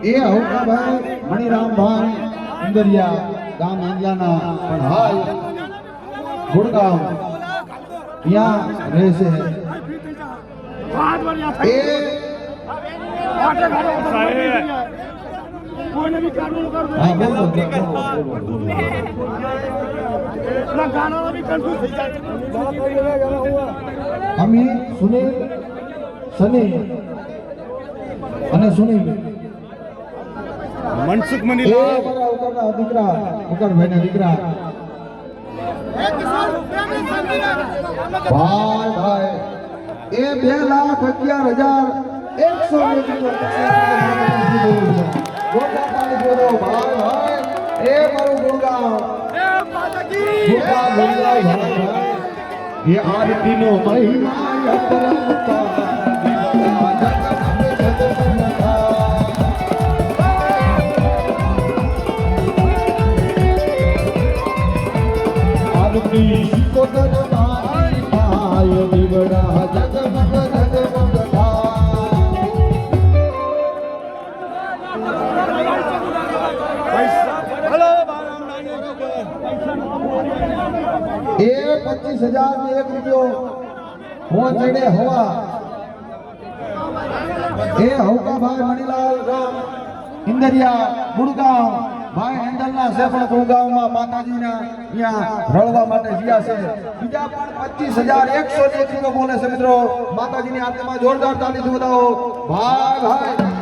એ હૌકાભાઈ મણિરામભાઈ ઇન્દરિયા ગામ ઇન્ડિયાના પણ હાલ ગુડગાંવ ત્યાં રહે છે એ અમે સુનિલ સની અને સુનિલ મનસુખ મનીલાલ દીકરા ઉકરભાઈ ના દીકરા ભાઈ ભાઈ એ 2,11,000 એ મારું ગુણગાન એ આરતીનો મહિમા એ 25,001 રૂપિયો પહોંચડે હવા એ હૌકાભાઈ મણીલાલ ગામ ઇન્દરિયા ગુડગાંવ ભાઈ હેન્ડલના છે પણ ગુડગાંવમાં માતાજીના અહીંયા રળવા માટે જ્યાં છે બીજા પણ 25,101 રૂપિયો બોલે છે મિત્રો માતાજીની આરતીમાં જોરદાર તાળી વધાવો ભાઈ ભાઈ